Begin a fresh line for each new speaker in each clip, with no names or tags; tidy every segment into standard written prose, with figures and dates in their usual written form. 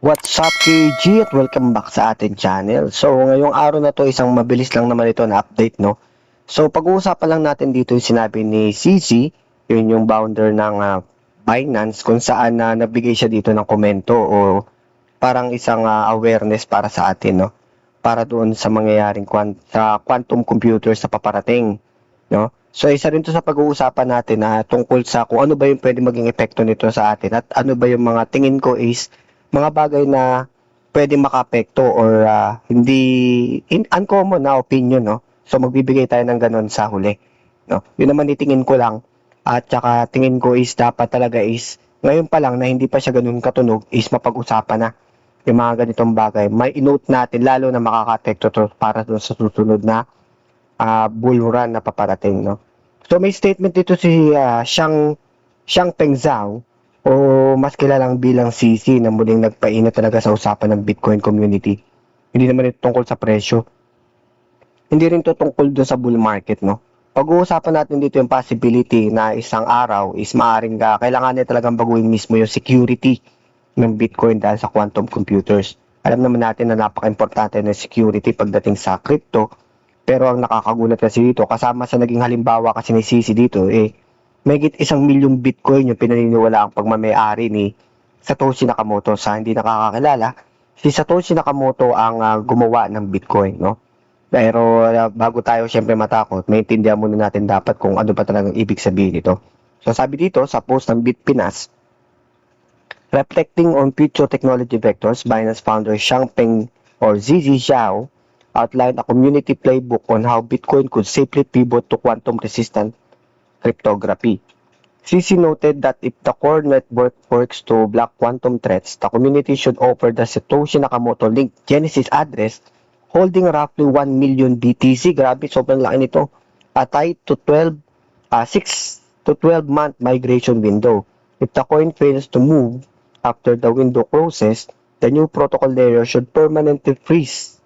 What's up KG at welcome back sa ating channel. So ngayong araw na to isang mabilis lang naman ito na update, no. So pag-uusapan lang natin dito yung sinabi ni CC, yun yung founder ng Binance, kung saan nabigay siya dito ng komento o parang isang awareness para sa atin, no. Para doon sa mangyayaring sa quantum computers sa paparating, no. So isa rin to sa pag-uusapan natin na tungkol sa kung ano ba yung pwede maging epekto nito sa atin at ano ba yung mga tingin ko is mga bagay na pwedeng makaapekto or hindi uncommon na opinion, no? So magbibigay tayo ng ganun sa huli, no? Yun naman itingin ko lang at saka tingin ko is dapat talaga is ngayon pa lang na hindi pa siya ganun katunog is mapag-usapan na yung mga ganitong bagay. May inote natin lalo na makaka-apekto to para dun sa susunod na bull run na paparating, no? So may statement dito si Xiang Peng Zhao o mas kilalang bilang CC na muling nagpainit talaga sa usapan ng Bitcoin community. Hindi naman ito tungkol sa presyo. Hindi rin ito tungkol doon sa bull market, no? Pag-uusapan natin dito yung possibility na isang araw is maaaring kailangan niya talagang baguhin mismo yung security ng Bitcoin dahil sa quantum computers. Alam naman natin na napaka-importante ng security pagdating sa crypto. Pero ang nakakagulat kasi dito, kasama sa naging halimbawa kasi ni CC dito, mahigit 1,000,000 Bitcoin yung pinaniniwala ang pagmamayari ni Satoshi Nakamoto. Sa hindi nakakakilala, si Satoshi Nakamoto ang gumawa ng Bitcoin, no? Pero bago tayo siyempre matakot, maintindihan muna natin dapat kung ano ba talagang ibig sabihin nito. So sabi dito sa post ng Bitpinas, reflecting on future technology vectors, Binance founder Xiangpeng or ZZ Zhao outlined a community playbook on how Bitcoin could safely pivot to quantum-resistant cryptography. CC noted that if the core network works to block quantum threats, the community should offer the Satoshi Nakamoto linked Genesis address holding roughly 1 million BTC. Grabe, sobrang laki nito. Tied to 6 to 12 month migration window. If the coin fails to move after the window closes, the new protocol layer should permanently freeze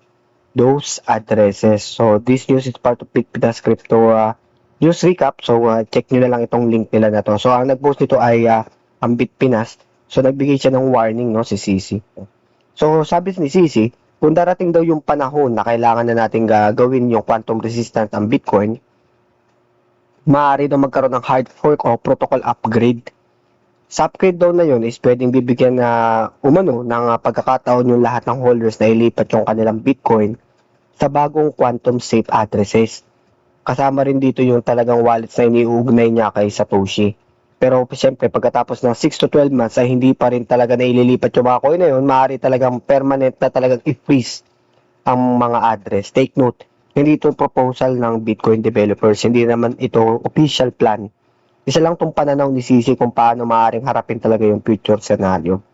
those addresses. So this news is part of Bitpinas Crypto news recap. So check nyo na lang itong link nila na to. So ang nag-post nito ay ang Bitpinas. So nagbigay siya ng warning, no, si CC. So sabi ni CC, kung darating daw yung panahon na kailangan na nating gawin yung quantum resistant ang Bitcoin, maaari daw magkaroon ng hard fork o protocol upgrade. Sa upgrade daw na yun is pwedeng bibigyan na ng pagkakataon yung lahat ng holders na ilipat yung kanilang Bitcoin sa bagong quantum safe addresses. Kasama rin dito yung talagang wallets na iniuugnay niya kay Satoshi. Pero siyempre pagkatapos ng 6 to 12 months ay hindi pa rin talaga na ililipat yung mga coin na yun, maaari talagang permanent na talagang i-freeze ang mga address. Take note, hindi ito proposal ng Bitcoin developers, hindi naman ito official plan. Isa lang itong pananaw ni CC kung paano maaaring harapin talaga yung future scenario.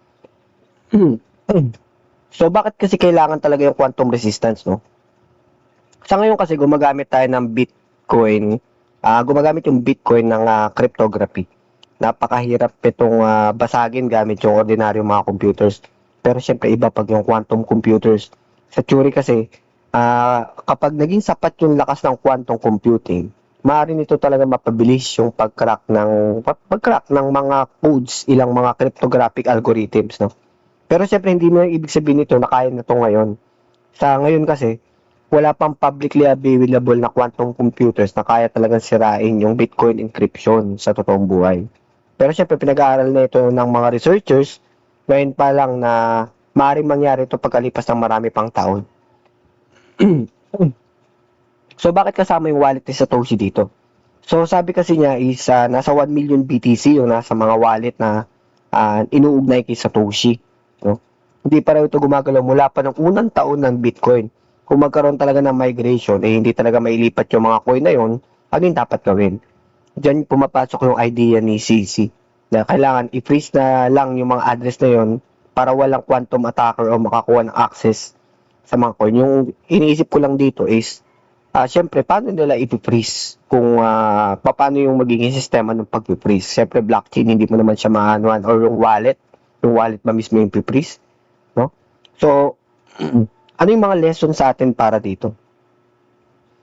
So bakit kasi kailangan talaga yung quantum resistance, no? Sa ngayon kasi gumagamit tayo ng Bitcoin, gumagamit yung Bitcoin ng cryptography. Napakahirap itong basagin gamit yung ordinaryong mga computers. Pero syempre iba pag yung quantum computers. Sa theory kasi, kapag naging sapat yung lakas ng quantum computing, maaari nito talaga mapabilis yung pag-crack ng mga codes, ilang mga cryptographic algorithms, no? Pero syempre hindi mo ibig sabihin nito na kaya na to ngayon. Sa ngayon kasi, wala pang publicly available na quantum computers na kaya talagang sirain yung Bitcoin encryption sa totoong buhay. Pero syempre pinag-aaral na ito ng mga researchers ngayon pa lang na maaaring mangyari ito pagkalipas ng marami pang taon. So bakit kasama yung wallet ni Satoshi dito? So sabi kasi niya is nasa 1 million BTC yung nasa mga wallet na inuugnay kay Satoshi, no? Hindi pa raw ito gumagalaw mula pa ng unang taon ng Bitcoin. Kung magkaroon talaga ng migration, hindi talaga mailipat yung mga coin na yun, ano yung dapat gawin? Diyan pumapasok yung idea ni CC na kailangan i-freeze na lang yung mga address na yun para walang quantum attacker o makakuha ng access sa mga coin. Yung iniisip ko lang dito is, syempre, paano nila i-freeze? Kung paano yung magiging sistema ng pag-freeze? Syempre, blockchain, hindi mo naman siya maanuan or yung wallet ba mismo yung i-freeze? No? So, ano yung mga lesson sa atin para dito?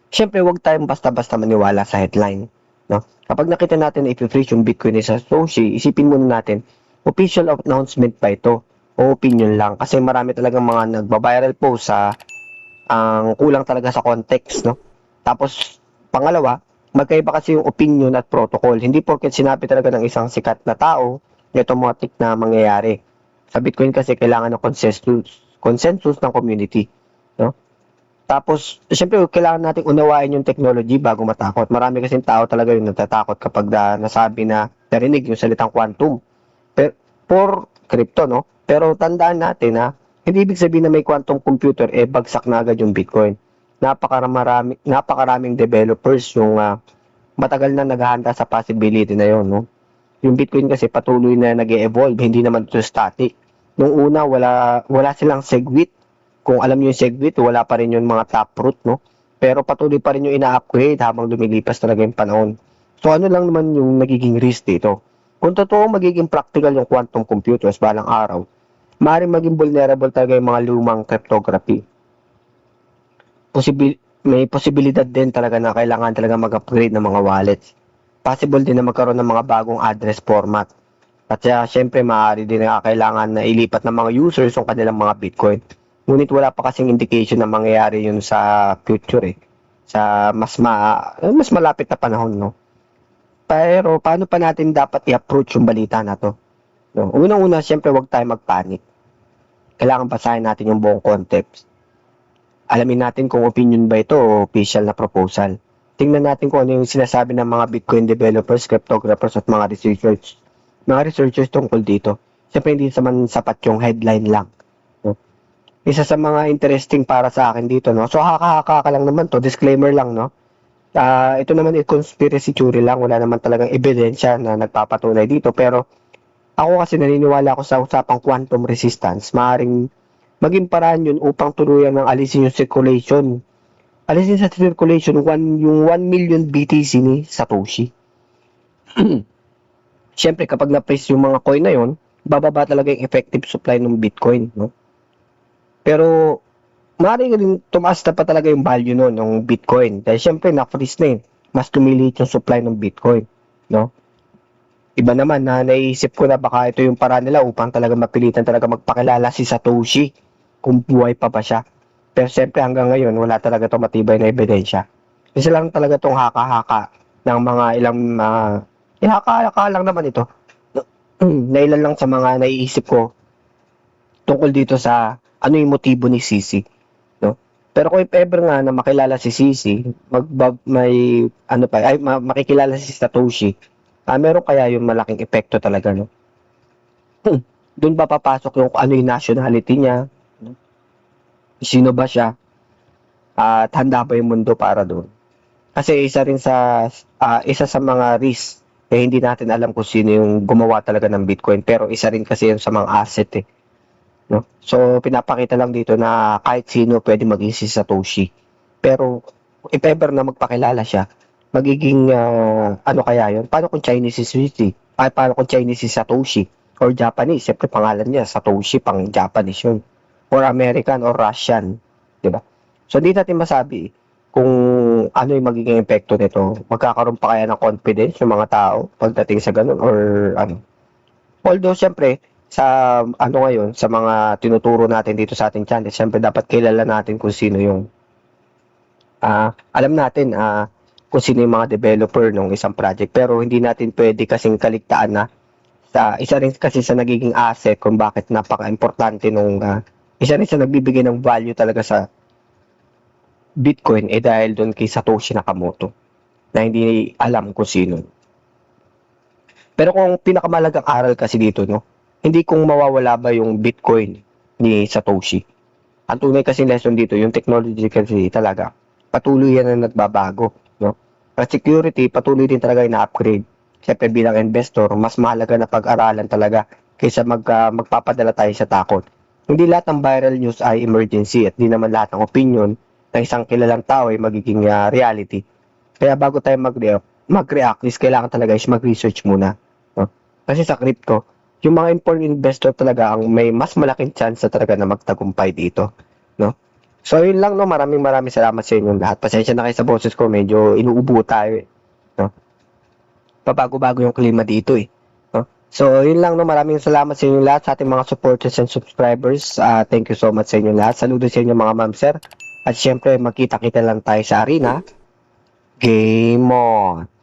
Siyempre, huwag tayong basta-basta maniwala sa headline, no? Kapag nakita natin na i-freeze yung Bitcoin ni Satoshi, isipin muna natin, official announcement pa ito o opinion lang. Kasi marami talagang mga nagba-viral post sa ang kulang talaga sa context, no? Tapos, pangalawa, magkaiba kasi yung opinion at protocol. Hindi porket sinabi talaga ng isang sikat na tao, automatic na mangyayari. Sa Bitcoin kasi kailangan ng consensus ng community, no? Tapos, siyempre, kailangan nating unawain yung technology bago matakot. Marami kasing tao talaga yung natatakot kapag nasabi na narinig yung salitang quantum. For crypto, no? Pero tandaan natin na hindi ibig sabihin na may quantum computer, bagsak na agad yung Bitcoin. Napakaraming developers yung matagal na naghahanda sa possibility na yon, no? Yung Bitcoin kasi patuloy na nag-evolve, hindi naman ito static. Nung una, wala silang SegWit. Kung alam niyo yung SegWit, wala pa rin yung mga taproot, no? Pero patuloy pa rin yung ina-upgrade habang lumilipas talaga yung panahon. So ano lang naman yung nagiging risk dito? Kung totoo magiging practical yung quantum computers balang araw, maaaring maging vulnerable talaga yung mga lumang cryptography. May posibilidad din talaga na kailangan talaga mag-upgrade ng mga wallets. Possible din na magkaroon ng mga bagong address format. At syempre, maaari din na kailangan na ilipat ng mga users yung kanilang mga Bitcoin. Ngunit wala pa kasing indication na mangyayari yun sa future sa mas malapit na panahon, no? Pero paano pa natin dapat i-approach yung balita na to? No? Unang-una, syempre, wag tayo magpanik. Kailangan basahin natin yung buong context. Alamin natin kung opinion ba ito o official na proposal. Tingnan natin kung ano yung sinasabi ng mga Bitcoin developers, cryptographers at mga researchers tungkol dito. Syempre, hindi naman sapat yung headline lang. No? Isa sa mga interesting para sa akin dito, no? So, haka-haka ka lang naman to. Disclaimer lang, no? Ito naman ay conspiracy theory lang. Wala naman talagang ebidensya na nagpapatunay dito. Pero, ako kasi naniniwala ako sa usapang quantum resistance. Maaring maging paraan yun upang tuluyan ng alisin yung circulation. Alisin sa circulation yung 1 million BTC ni Satoshi. Siyempre, kapag na-price yung mga coin na yun, bababa talaga yung effective supply ng Bitcoin, no? Pero, maaaring rin tumaas na pa talaga yung value nun, ng Bitcoin. Dahil siyempre, na-freeze na mas tumiliit yung supply ng Bitcoin, no? Iba naman na naisip ko na baka ito yung paraan nila upang talaga mapilitan talaga magpakilala si Satoshi kung buhay pa ba siya. Pero siyempre hanggang ngayon, wala talaga itong matibay na ebidensya. Isa lang talaga itong haka-haka ng mga ilang haka-haka lang naman ito. Na ilan lang sa mga naiisip ko tungkol dito sa ano yung motibo ni Sisi, no? Pero kung if ever nga na makilala si Sisi, makikilala si Satoshi, meron kaya yung malaking epekto talaga, no? Doon ba papasok yung ano yung nationality niya, no? Sino ba siya, at handa ba yung mundo para doon? Kasi isa sa mga risk, hindi natin alam kung sino yung gumawa talaga ng Bitcoin, pero isa rin kasi yun sa mga asset, no? So, pinapakita lang dito na kahit sino pwede maging si Satoshi. Pero, if ever na magpakilala siya, magiging, ano kaya yun? Paano kung Chinese si Sisi? Paano kung Chinese si Satoshi? Or Japanese? Siyempre, pangalan niya, Satoshi, pang Japanese yun. Or American or Russian. Diba? So, hindi natin masabi kung ano yung magiging epekto nito. Magkakaroon pa kaya ng confidence yung mga tao pagdating sa ganun or ano. Although, siyempre, sa ano ngayon, sa mga tinuturo natin dito sa ating channel, siyempre dapat kilala natin kung sino yung alam natin kung sino yung mga developer ng isang project, pero hindi natin pwede kasing kaligtaan na isa rin kasi sa nagiging asset kung bakit napaka-importante nung isa rin sa nagbibigay ng value talaga sa Bitcoin dahil doon kay Satoshi Nakamoto na hindi alam kung sino. Pero kung pinakamalagang aral kasi dito, no, hindi kung mawawala ba yung Bitcoin ni Satoshi. Ang tunay kasi lesson dito, yung technology kasi talaga, patuloy yan na nagbabago, no? At security, patuloy din talaga yung na-upgrade. Siyempre bilang investor, mas mahalaga na pag-aralan talaga kaysa magpapadala tayo sa takot. Hindi lahat ng viral news ay emergency at di naman lahat ng opinion ng isang kilalang tao ay magiging reality. Kaya bago tayo mag-react, is kailangan talaga is mag-research muna, no? Kasi sa crypto, yung mga informed investor talaga ang may mas malaking chance na talaga na magtagumpay dito, no? So yun lang, no, maraming salamat sa inyong lahat. Pasensya na kayo sa boses ko, medyo inuubo tayo, no? Pabago-bago yung klima dito, no? So, yun lang, no. Maraming salamat sa inyo lahat, sa ating mga supporters and subscribers. Thank you so much sa inyo lahat. Saludo sa inyo mga ma'am, sir. At syempre, magkita-kita lang tayo sa arena. Game on!